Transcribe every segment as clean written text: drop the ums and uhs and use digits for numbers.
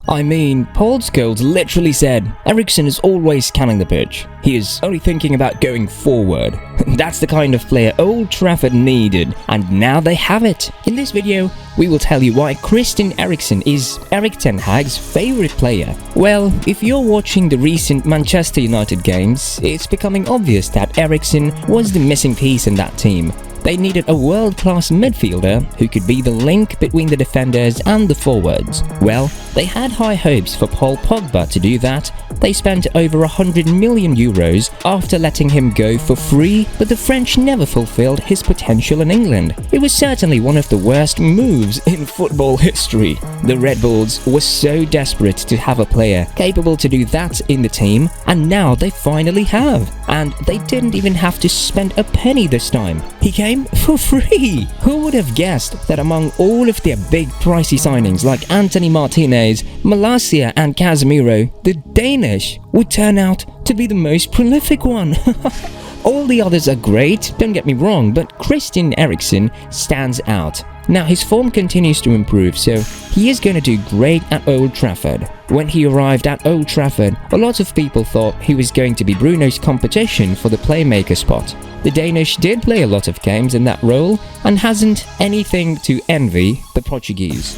I mean, Paul Scholes literally said, Eriksen is always scanning the pitch. He is only thinking about going forward. That's the kind of player Old Trafford needed, and now they have it. In this video, we will tell you why Christian Eriksen is Erik ten Hag's favorite player. Well, if you're watching the recent Manchester United games, it's becoming obvious that Eriksen was the missing piece in that team. They needed a world-class midfielder who could be the link between the defenders and the forwards. Well, they had high hopes for Paul Pogba to do that. They spent over 100 million euros after letting him go for free, but the French never fulfilled his potential in England. It was certainly one of the worst moves in football history. The Red Bulls were so desperate to have a player capable to do that in the team, and now they finally have. And they didn't even have to spend a penny this time. He came for free! Who would have guessed that among all of their big pricey signings like Antony Martinez, Malacia and Casemiro, the Danish would turn out to be the most prolific one? All the others are great, don't get me wrong, but Christian Eriksen stands out. Now his form continues to improve, so he is going to do great at Old Trafford. When he arrived at Old Trafford, a lot of people thought he was going to be Bruno's competition for the playmaker spot. The Danish did play a lot of games in that role and hasn't anything to envy the Portuguese.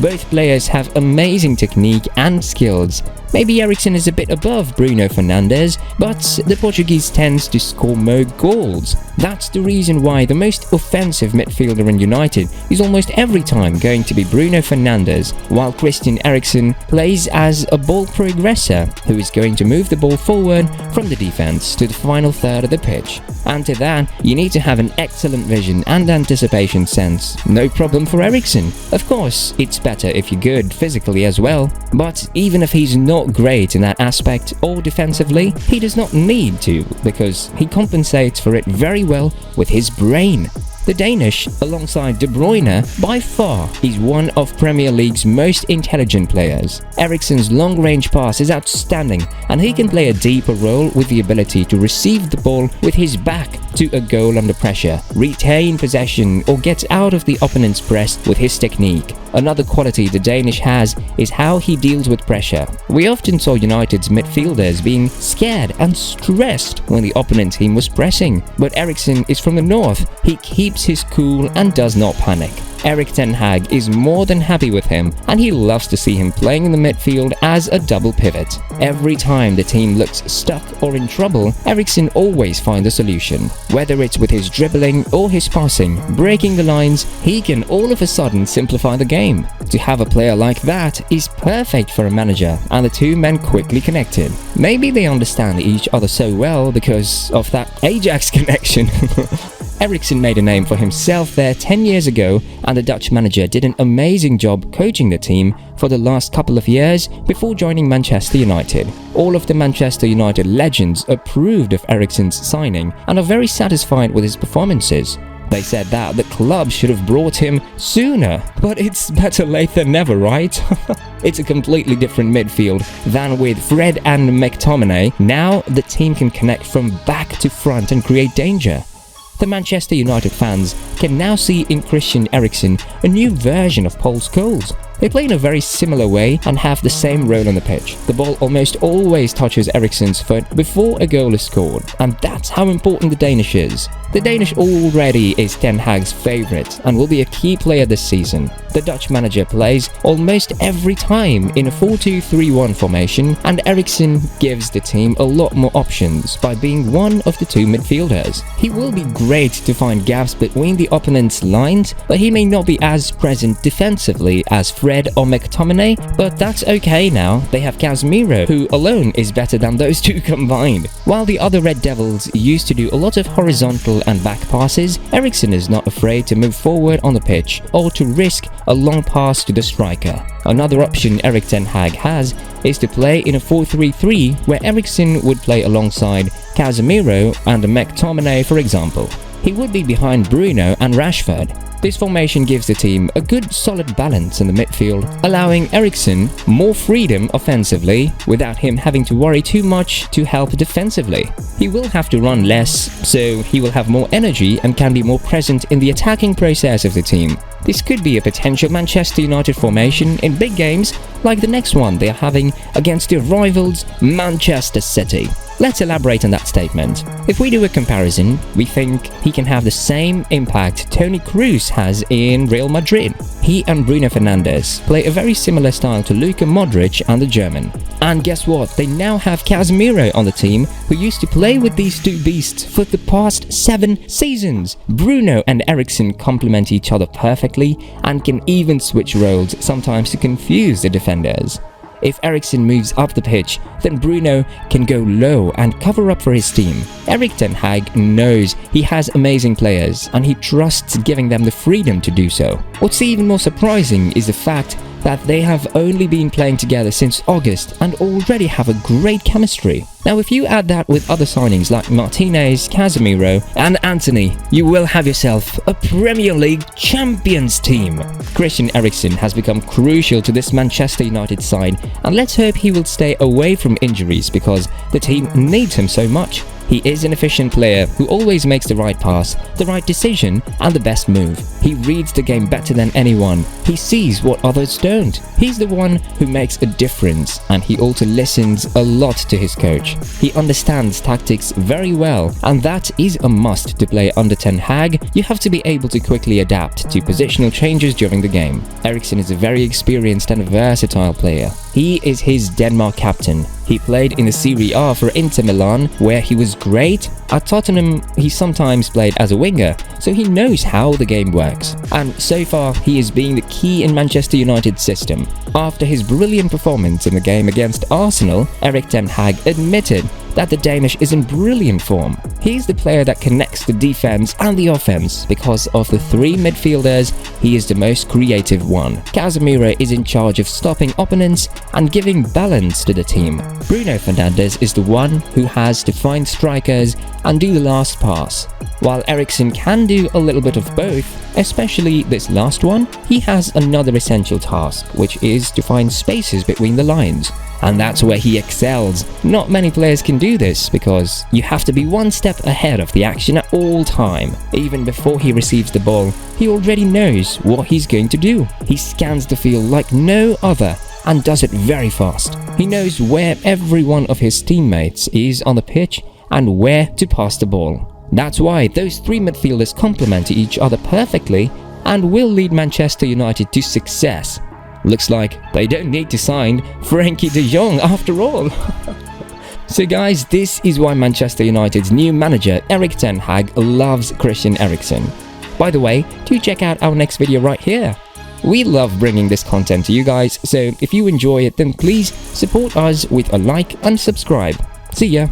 Both players have amazing technique and skills. Maybe Eriksen is a bit above Bruno Fernandes, but the Portuguese tends to score more goals. That's the reason why the most offensive midfielder in United is almost every time going to be Bruno Fernandes, while Christian Eriksen plays as a ball progressor who is going to move the ball forward from the defense to the final third of the pitch. And to that, you need to have an excellent vision and anticipation sense. No problem for Eriksen. Of course, it's better if you're good physically as well, but even if he's not great in that aspect or defensively, he does not need to, because he compensates for it very well with his brain. The Danish, alongside De Bruyne, by far is one of Premier League's most intelligent players. Eriksen's long-range pass is outstanding, and he can play a deeper role with the ability to receive the ball with his back to a goal under pressure, retain possession, or get out of the opponent's press with his technique. Another quality the Danish has is how he deals with pressure. We often saw United's midfielders being scared and stressed when the opponent team was pressing, but Eriksen is from the north. He keeps his cool and does not panic. Erik ten Hag is more than happy with him, and he loves to see him playing in the midfield as a double pivot. Every time the team looks stuck or in trouble, Eriksen always finds a solution. Whether it's with his dribbling or his passing, breaking the lines, he can all of a sudden simplify the game. To have a player like that is perfect for a manager, and the two men quickly connected. Maybe they understand each other so well because of that Ajax connection. Eriksen made a name for himself there 10 years ago, and the Dutch manager did an amazing job coaching the team for the last couple of years before joining Manchester United. All of the Manchester United legends approved of Eriksen's signing and are very satisfied with his performances. They said that the club should have brought him sooner, but it's better late than never, right? It's a completely different midfield than with Fred and McTominay. Now the team can connect from back to front and create danger. The Manchester United fans can now see in Christian Eriksen a new version of Paul Scholes. They play in a very similar way and have the same role on the pitch. The ball almost always touches Eriksen's foot before a goal is scored, and that's how important the Danish is. The Danish already is Ten Hag's favourite and will be a key player this season. The Dutch manager plays almost every time in a 4-2-3-1 formation, and Eriksen gives the team a lot more options by being one of the two midfielders. He will be great to find gaps between the opponent's lines, but he may not be as present defensively as Fred or McTominay, but that's okay now. They have Casemiro, who alone is better than those two combined. While the other Red Devils used to do a lot of horizontal and back passes, Eriksen is not afraid to move forward on the pitch or to risk a long pass to the striker. Another option Erik ten Hag has is to play in a 4-3-3, where Eriksen would play alongside Casemiro and McTominay, for example. He would be behind Bruno and Rashford. This formation gives the team a good solid balance in the midfield, allowing Eriksen more freedom offensively without him having to worry too much to help defensively. He will have to run less, so he will have more energy and can be more present in the attacking process of the team. This could be a potential Manchester United formation in big games like the next one they are having against their rivals Manchester City. Let's elaborate on that statement. If we do a comparison, we think he can have the same impact Toni Kroos has in Real Madrid. He and Bruno Fernandes play a very similar style to Luka Modric and the German. And guess what? They now have Casemiro on the team, who used to play with these two beasts for the past 7 seasons. Bruno and Eriksen complement each other perfectly and can even switch roles sometimes to confuse the defenders. If Eriksen moves up the pitch, then Bruno can go low and cover up for his team. Erik ten Hag knows he has amazing players and he trusts giving them the freedom to do so. What's even more surprising is the fact that they have only been playing together since August and already have a great chemistry. Now, if you add that with other signings like Martinez, Casemiro and Antony, you will have yourself a Premier League champions team. Christian Eriksen has become crucial to this Manchester United side, and let's hope he will stay away from injuries because the team needs him so much. He is an efficient player who always makes the right pass, the right decision and the best move. He reads the game better than anyone. He sees what others don't. He's the one who makes a difference, and he also listens a lot to his coach. He understands tactics very well, and that is a must to play under Ten Hag. You have to be able to quickly adapt to positional changes during the game. Eriksen is a very experienced and versatile player. He is his Denmark captain. He played in the Serie A for Inter Milan, where he was great. At Tottenham, he sometimes played as a winger, so he knows how the game works. And so far, he is being the key in Manchester United's system. After his brilliant performance in the game against Arsenal, Erik ten Hag admitted that the Danish is in brilliant form. He's the player that connects the defense and the offense. Because of the 3 midfielders, he is the most creative one. Casemiro is in charge of stopping opponents and giving balance to the team. Bruno Fernandes is the one who has to find strikers and do the last pass. While Eriksen can do a little bit of both, especially this last one, he has another essential task, which is to find spaces between the lines. And that's where he excels. Not many players can do this because you have to be one step ahead of the action at all time. Even before he receives the ball, he already knows what he's going to do. He scans the field like no other and does it very fast. He knows where every one of his teammates is on the pitch and where to pass the ball. That's why those 3 midfielders complement each other perfectly and will lead Manchester United to success. Looks like they don't need to sign Frenkie de Jong after all. So guys, this is why Manchester United's new manager Erik ten Hag loves Christian Eriksen. By the way, do check out our next video right here. We love bringing this content to you guys, so if you enjoy it, then please support us with a like and subscribe. See ya!